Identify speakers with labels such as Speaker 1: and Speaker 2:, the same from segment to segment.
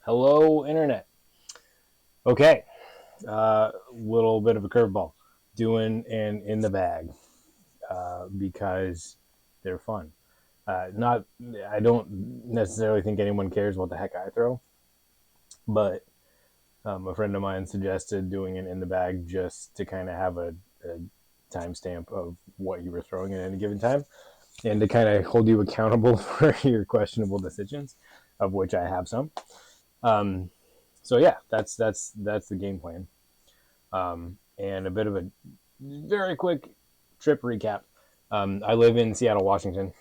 Speaker 1: Hello, Internet. Okay, little bit of a curveball. Doing an in the bag because they're fun. Not, I don't necessarily think anyone cares what the heck I throw, but a friend of mine suggested doing an in the bag just to kind of have a timestamp of what you were throwing at any given time, and to kind of hold you accountable for your questionable decisions, of which I have some. Um, so yeah, that's the game plan. And a bit of a very quick trip recap. I live in Seattle, Washington.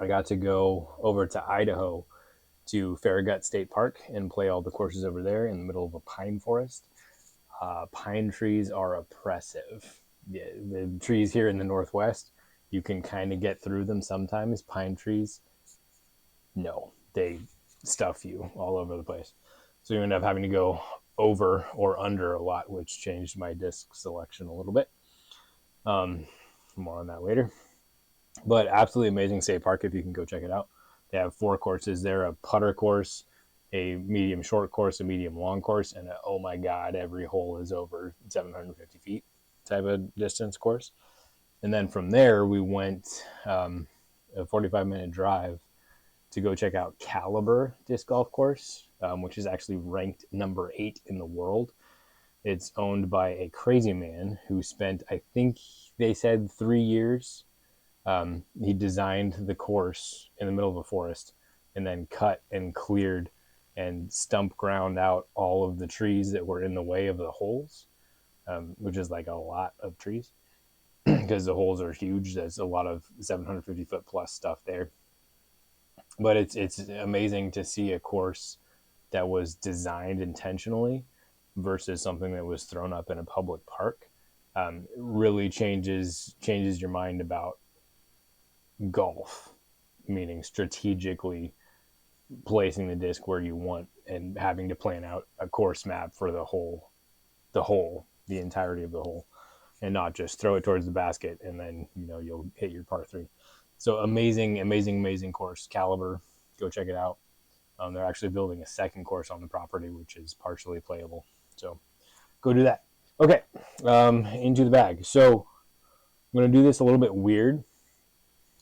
Speaker 1: I got to go over to Idaho to Faragut State Park and play all the courses over there in the middle of a pine forest. Pine trees are oppressive. The trees here in the Northwest, you can kind of get through them sometimes. Pine trees, no, they stuff you all over the place. So you end up having to go over or under a lot, which changed my disc selection a little bit. Um, More on that later. But absolutely amazing state park if you can go check it out. They have four courses there: a putter course, a medium short course, a medium long course, and a, oh my god, every hole is over 750 feet type of distance course. And then from there, we went a 45-minute drive to go check out Caliber Disc Golf Course, which is actually ranked number 8 in the world. It's owned by a crazy man who spent, I think they said, 3 years. He designed the course in the middle of a forest and then cut and cleared and stump ground out all of the trees that were in the way of the holes, which is like a lot of trees because the holes are huge. There's a lot of 750-foot plus stuff there. But it's amazing to see a course that was designed intentionally versus something that was thrown up in a public park. Really changes your mind about golf, meaning strategically placing the disc where you want and having to plan out a course map for the entirety of the hole, and not just throw it towards the basket and then you'll hit your par three. So amazing course. Caliber, go check it out. They're actually building a second course on the property, which is partially playable. So go do that. Okay, into the bag. So I'm going to do this a little bit weird.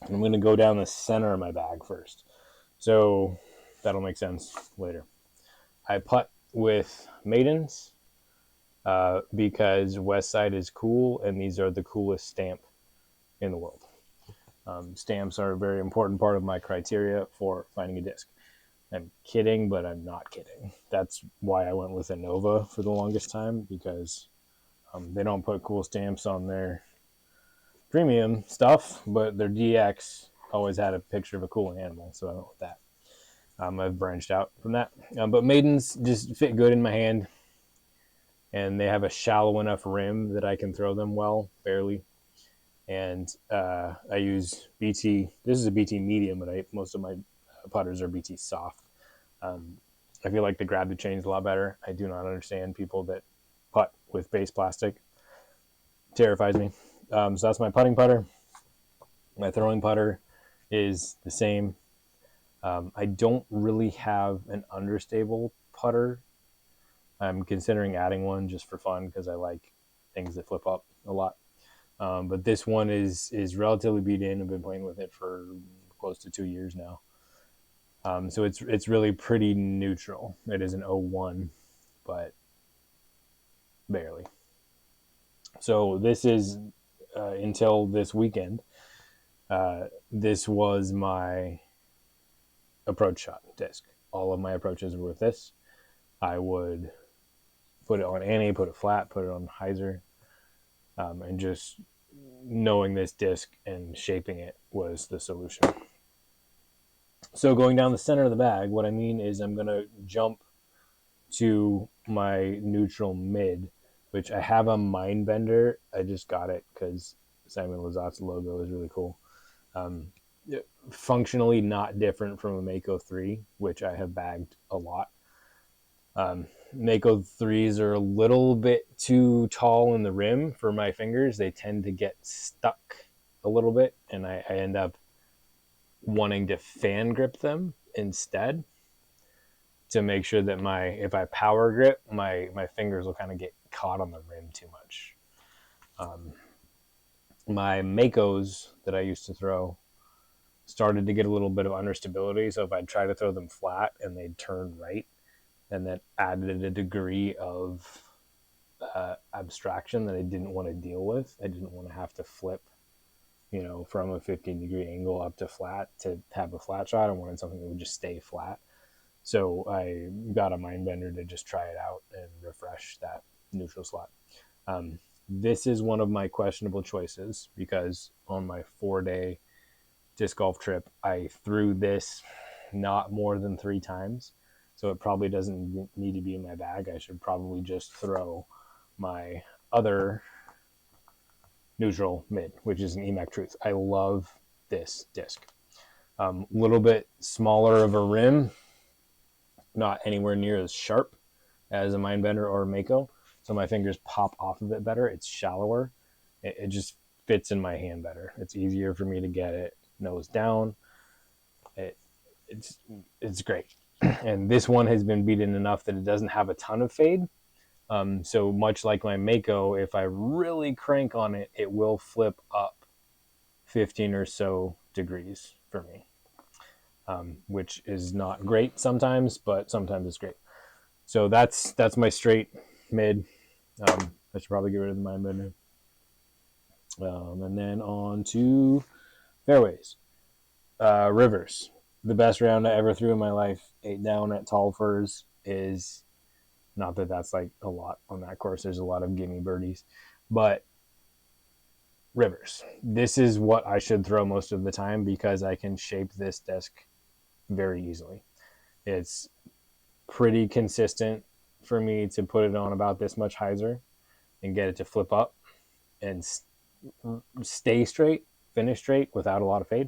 Speaker 1: I'm going to go down the center of my bag first. So that'll make sense later. I putt with maidens because West Side is cool, and these are the coolest stamp in the world. Stamps are a very important part of my criteria for finding a disc. I'm kidding, but I'm not kidding. That's why I went with a Nova for the longest time, because they don't put cool stamps on their premium stuff, but their DX always had a picture of a cool animal, so I went with that. I've branched out from that. But maidens just fit good in my hand, and they have a shallow enough rim that I can throw them well, barely. And I use BT. This is a BT medium, but most of my putters are BT soft. I feel like the grab to change a lot better. I do not understand people that putt with base plastic. Terrifies me. So that's my putting putter. My throwing putter is the same. I don't really have an understable putter. I'm considering adding one just for fun because I like things that flip up a lot. But this one is relatively beat in. I've been playing with it for close to 2 years now. So it's really pretty neutral. It is an 01, but barely. So this is until this weekend. This was my approach shot disc. All of my approaches were with this. I would put it on Annie, put it flat, put it on hyzer, and just knowing this disc and shaping it was the solution. So going down the center of the bag, what I mean is I'm going to jump to my neutral mid, which I have a mind bender. I just got it because Simon Lazat's logo is really cool. Functionally not different from a Mako 3, which I have bagged a lot. Mako 3s are a little bit too tall in the rim for my fingers. They tend to get stuck a little bit, and I end up wanting to fan grip them instead to make sure that if I power grip, my fingers will kind of get caught on the rim too much. My Makos that I used to throw started to get a little bit of understability. So if I'd try to throw them flat and they'd turn right, and that added a degree of abstraction that I didn't want to deal with. I didn't want to have to flip, from a 15-degree angle up to flat to have a flat shot. I wanted something that would just stay flat. So I got a mind bender to just try it out and refresh that neutral slot. This is one of my questionable choices because on my 4-day disc golf trip, I threw this not more than 3 times. So it probably doesn't need to be in my bag. I should probably just throw my other neutral mid, which is an EMAC Truth. I love this disc. Little bit smaller of a rim, not anywhere near as sharp as a Mindbender or a Mako. So my fingers pop off of it better. It's shallower. It just fits in my hand better. It's easier for me to get it nose down. It's great. And this one has been beaten enough that it doesn't have a ton of fade. So much like my Mako, if I really crank on it, it will flip up 15 or so degrees for me, which is not great sometimes, but sometimes it's great. So that's my straight mid. I should probably get rid of the mind bender. And then on to fairways. Rivers. The best round I ever threw in my life, 8 down at Tall Firs, is not that that's like a lot on that course. There's a lot of gimme birdies, but Rivers. This is what I should throw most of the time because I can shape this disc very easily. It's pretty consistent for me to put it on about this much hyzer and get it to flip up and stay straight, finish straight without a lot of fade.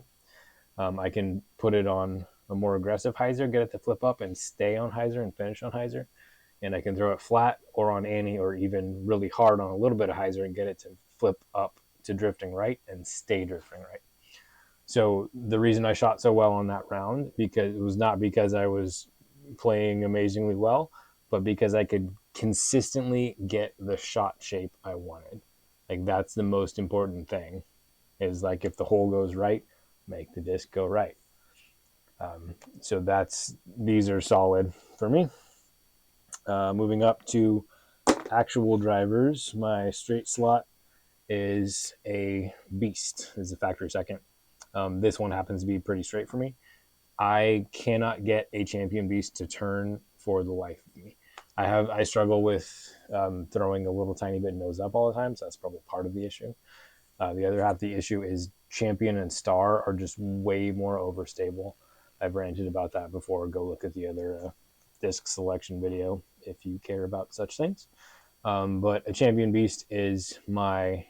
Speaker 1: I can put it on a more aggressive hyzer, get it to flip up and stay on hyzer and finish on hyzer. And I can throw it flat or on Annie or even really hard on a little bit of hyzer and get it to flip up to drifting right and stay drifting right. So the reason I shot so well on that round, because it was not because I was playing amazingly well, but because I could consistently get the shot shape I wanted. Like that's the most important thing, is like if the hole goes right, make the disc go right. So these are solid for me. Moving up to actual drivers, my straight slot is a beast, is a factory second. This one happens to be pretty straight for me. I cannot get a champion beast to turn for the life of me. I struggle with throwing a little tiny bit nose up all the time, so that's probably part of the issue. The other half of the issue is champion and star are just way more overstable. I've ranted about that before. Go look at the other disc selection video if you care about such things. But a champion beast is my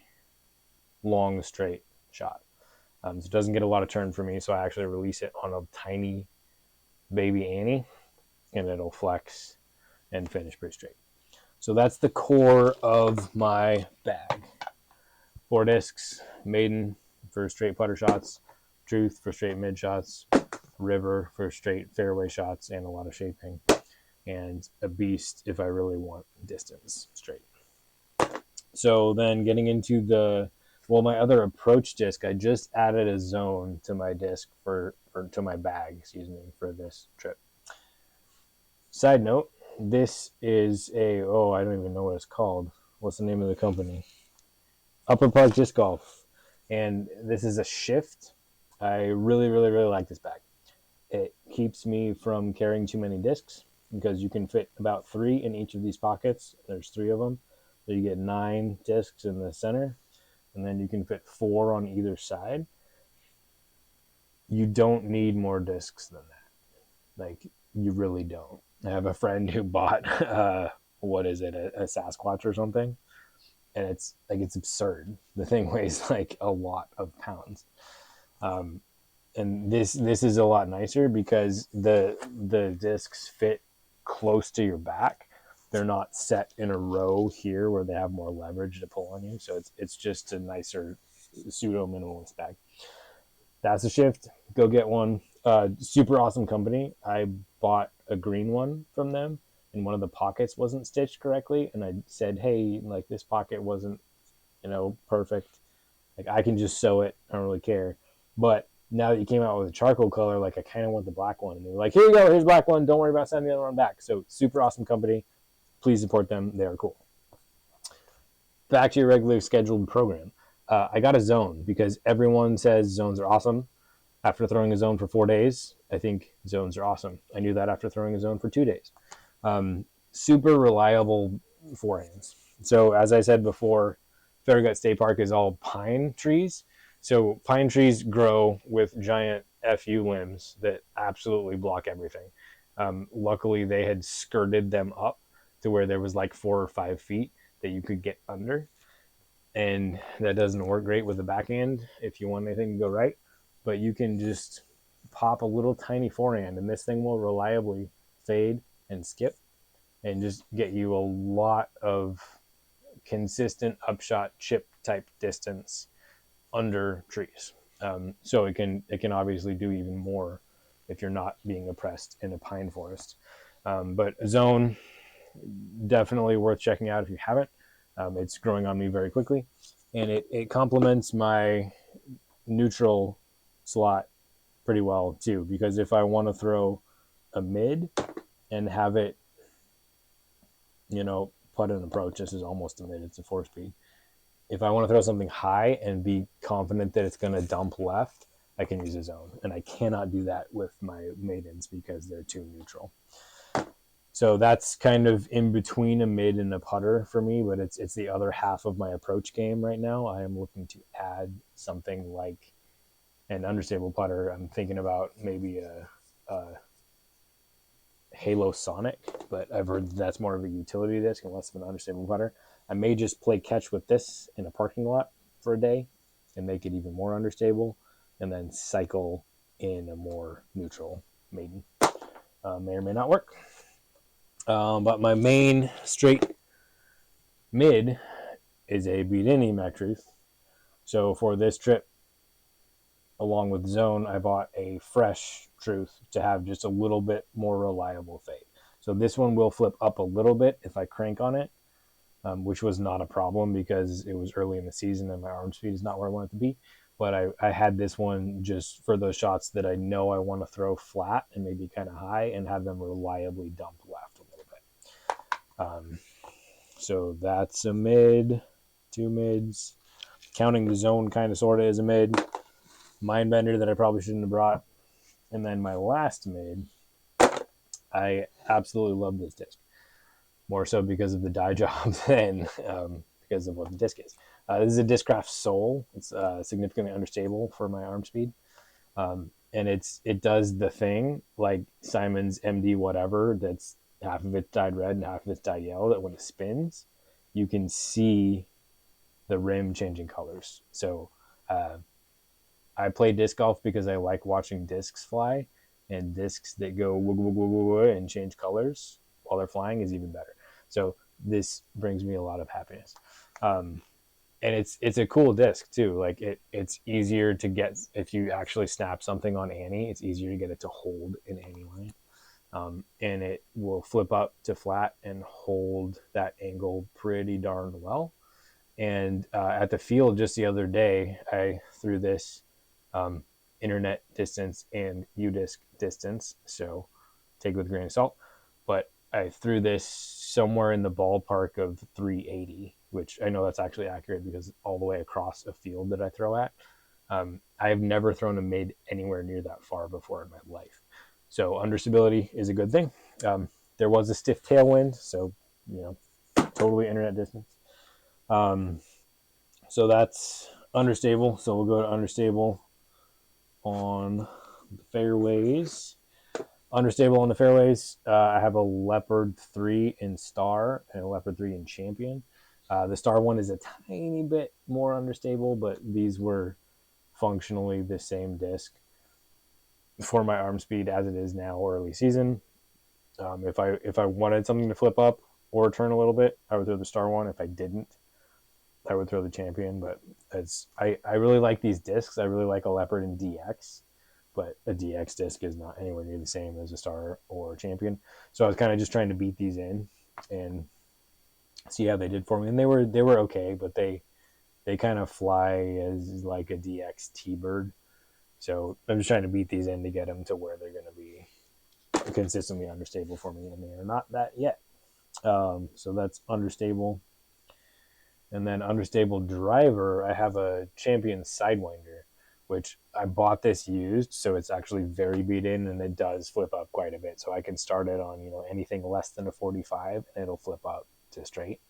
Speaker 1: long straight shot. So it doesn't get a lot of turn for me, so I actually release it on a tiny baby Annie, and it'll flex and finish pretty straight. So that's the core of my bag. 4 discs, Maiden for straight putter shots, Truth for straight mid shots, River for straight fairway shots and a lot of shaping, and a beast if I really want distance straight. So then getting into my other approach disc, I just added a zone to my disc to my bag, for this trip. Side note, this is I don't even know what it's called. What's the name of the company? Upper Park Disc Golf. And this is a Shift. I really, really, really like this bag. It keeps me from carrying too many discs because you can fit about 3 in each of these pockets. There's 3 of them. So you get 9 discs in the center, and then you can fit 4 on either side. You don't need more discs than that. Like, you really don't. I have a friend who bought, a Sasquatch or something, and it's absurd. The thing weighs like a lot of pounds. And this is a lot nicer because the discs fit close to your back. They're not set in a row here where they have more leverage to pull on you. So it's just a nicer pseudo minimalist bag. That's a Shift. Go get one. Super awesome company. I bought a green one from them, and one of the pockets wasn't stitched correctly, and I said, hey, like this pocket wasn't, perfect. Like I can just sew it. I don't really care. But now that you came out with a charcoal color, like I kind of want the black one. And they were like, here you go, here's black one. Don't worry about sending the other one back. So super awesome company. Please support them. They are cool. Back to your regular scheduled program. I got a zone because everyone says zones are awesome. After throwing a zone for 4 days, I think zones are awesome. I knew that after throwing a zone for 2 days. Super reliable forehands. So as I said before, Faragut State Park is all pine trees. So pine trees grow with giant FU limbs that absolutely block everything. Luckily, they had skirted them up to where there was like 4 or 5 feet that you could get under. And that doesn't work great with the backhand if you want anything to go right. But you can just pop a little tiny forehand, and this thing will reliably fade and skip and just get you a lot of consistent upshot chip type distance under trees. So it can obviously do even more if you're not being oppressed in a pine forest. But zone, definitely worth checking out if you haven't. It's growing on me very quickly, and it complements my neutral slot pretty well too, because if I want to throw a mid and have it, put an approach, this is almost a mid, it's a 4-speed. If I want to throw something high and be confident that it's going to dump left, I can use a zone, and I cannot do that with my maidens because they're too neutral. So that's kind of in between a mid and a putter for me, but it's the other half of my approach game right now. I am looking to add something like an understable putter. I'm thinking about maybe a Halo Sonic, but I've heard that's more of a utility disc and less of an understable putter. I may just play catch with this in a parking lot for a day and make it even more understable, and then cycle in a more neutral maiden. May or may not work. But my main straight mid is a beat in Emac Truth. So for this trip, along with zone, I bought a fresh Truth to have just a little bit more reliable fade. So this one will flip up a little bit if I crank on it, which was not a problem because it was early in the season and my arm speed is not where I want it to be. But I had this one just for those shots that I know I want to throw flat and maybe kind of high and have them reliably dump left a little bit. So that's a mid, 2 mids. Counting the zone kind of sort of is a mid. Mindbender that I probably shouldn't have brought. And then my last mid, I absolutely love this disc. More so because of the dye job than because of what the disc is. This is a Discraft Soul. It's significantly understable for my arm speed. And it does the thing like Simon's MD whatever that's half of it's dyed red and half of it's dyed yellow, that when it spins, you can see the rim changing colors. So I play disc golf because I like watching discs fly, and discs that go and change colors while they're flying is even better. So this brings me a lot of happiness. And it's a cool disc too. Like it's easier to get, if you actually snap something on Annie, it's easier to get it to hold in Annie line. And it will flip up to flat and hold that angle pretty darn well. And at the field just the other day, I threw this internet distance and UDisc distance, so take it with a grain of salt. But I threw this somewhere in the ballpark of 380, which I know that's actually accurate because all the way across a field that I throw at. I have never thrown a mid anywhere near that far before in my life. So understability is a good thing. There was a stiff tailwind, so totally internet distance. So that's understable. So we'll go to understable on the fairways. Understable on the fairways, I have a Leopard 3 in Star and a Leopard 3 in Champion. The Star one is a tiny bit more understable, but these were functionally the same disc for my arm speed as it is now early season. If I wanted something to flip up or turn a little bit, I would throw the Star one. If I didn't, I would throw the Champion. But I really like these discs. I really like a Leopard and DX. but a DX disc is not anywhere near the same as a star or a champion. So I was kind of just trying to beat these in and see how they did for me, and they were okay, but they kind of fly as like a DX T-bird. So I'm just trying to beat these in to get them to where they're going to be consistently understable for me, and they are not that yet. So that's understable. And then understable driver, I have a champion Sidewinder, which I bought this used, so it's actually very beat in, and it does flip up quite a bit. So I can start it on anything less than a 45, and it'll flip up to straight.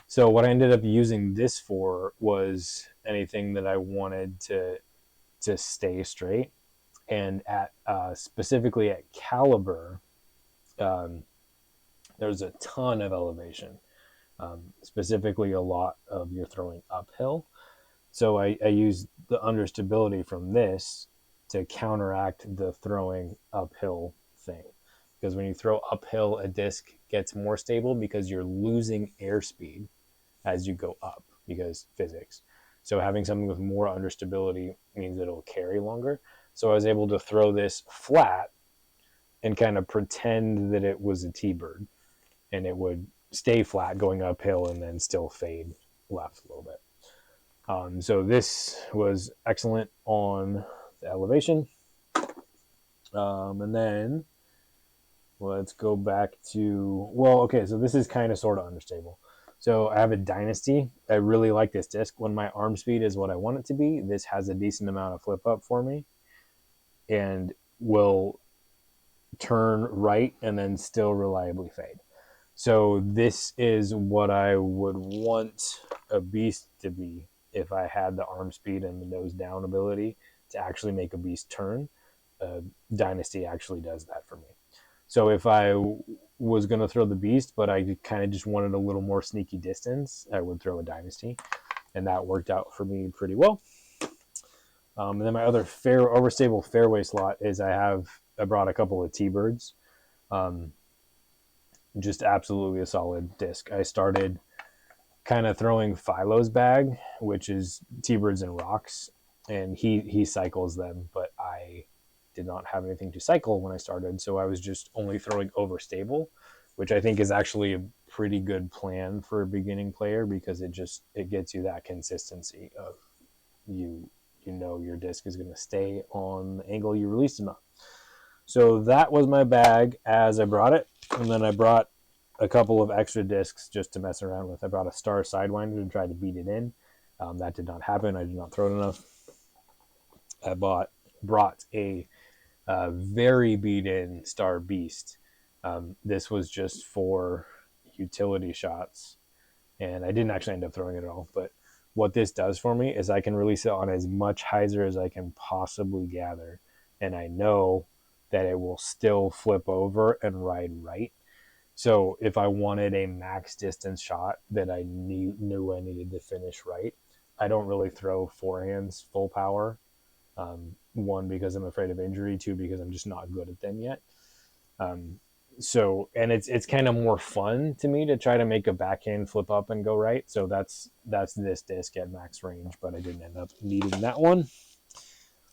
Speaker 1: So what I ended up using this for was anything that I wanted to stay straight, and at specifically at caliber, um, there's a ton of elevation. Specifically, a lot of you're throwing uphill. So I use the understability from this to counteract the throwing uphill thing. Because when you throw uphill, a disc gets more stable because you're losing airspeed as you go up, because physics. So having something with more understability means that it'll carry longer. So I was able to throw this flat and kind of pretend that it was a T-bird, and it would stay flat going uphill and then still fade left a little bit. So this was excellent on the elevation. And then let's go back to, okay, so this is kind of sort of understable. So I have a Dynasty. I really like this disc. When my arm speed is what I want it to be, this has a decent amount of flip up for me and will turn right and then still reliably fade. So this is what I would want a beast to be if I had the arm speed and the nose down ability to actually make a beast turn. Dynasty actually does that for me. So if I was going to throw the beast, but I kind of just wanted a little more sneaky distance, I would throw a Dynasty, and that worked out for me pretty well. And then my other overstable fairway slot is I brought a couple of T-birds. Just absolutely a solid disc. I started kind of throwing Philo's bag, which is T-birds and rocks, and he cycles them, but I did not have anything to cycle when I started, so I was just only throwing overstable, which I think is actually a pretty good plan for a beginning player, because it gets you that consistency of you know your disc is going to stay on the angle you released it on. So that was my bag as I brought it. And then I brought a couple of extra discs just to mess around with. I brought a star Sidewinder to try to beat it in. That did not happen. I did not throw it enough. I brought a very beat-in star Beast. This was just for utility shots, and I didn't actually end up throwing it at all. But what this does for me is I can release it on as much hyzer as I can possibly gather, and I know that it will still flip over and ride right. So if I wanted a max distance shot that I knew I needed to finish right, I don't really throw forehands full power. One, because I'm afraid of injury. Two, because I'm just not good at them yet. And it's kind of more fun to me to try to make a backhand flip up and go right. So that's this disc at max range, but I didn't end up needing that one.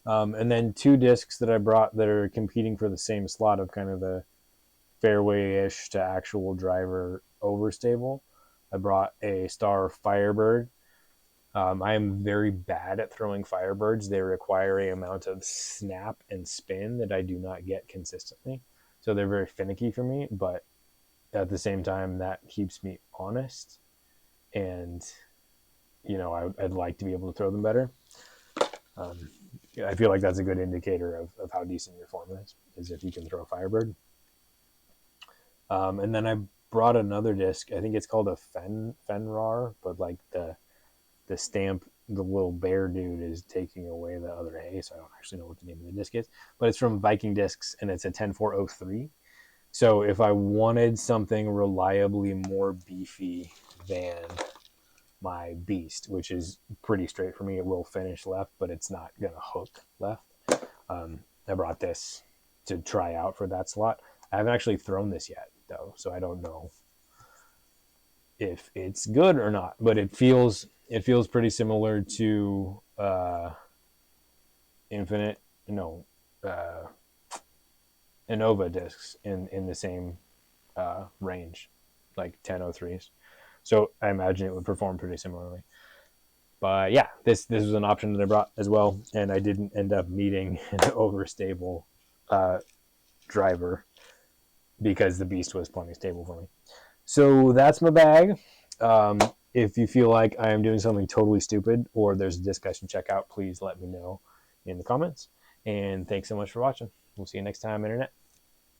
Speaker 1: And then two discs that I brought that are competing for the same slot of kind of the fairway-ish to actual driver overstable. I brought a star Firebird. I am very bad at throwing Firebirds. They require an amount of snap and spin that I do not get consistently. So they're very finicky for me, but at the same time, that keeps me honest. And, I'd like to be able to throw them better. I feel like that's a good indicator of how decent your form is if you can throw a Firebird. And then I brought another disc. I think it's called a Fenrar, but like the stamp, the little bear dude is taking away the other A, so I don't actually know what the name of the disc is. But it's from Viking Discs, and it's a 10403. So if I wanted something reliably more beefy than my Beast, which is pretty straight for me, it will finish left, but it's not going to hook left. I brought this to try out for that slot. I haven't actually thrown this yet, though, so I don't know if it's good or not, but it feels pretty similar to Infinite Innova discs in the same range, like 1003s. So I imagine it would perform pretty similarly. But yeah, this was an option that I brought as well, and I didn't end up needing an overstable uh, driver because the Beast was plenty stable for me. So that's my bag. Um, if you feel like I am doing something totally stupid or there's a discussion check out, please let me know in the comments. And thanks so much for watching. We'll see you next time, Internet.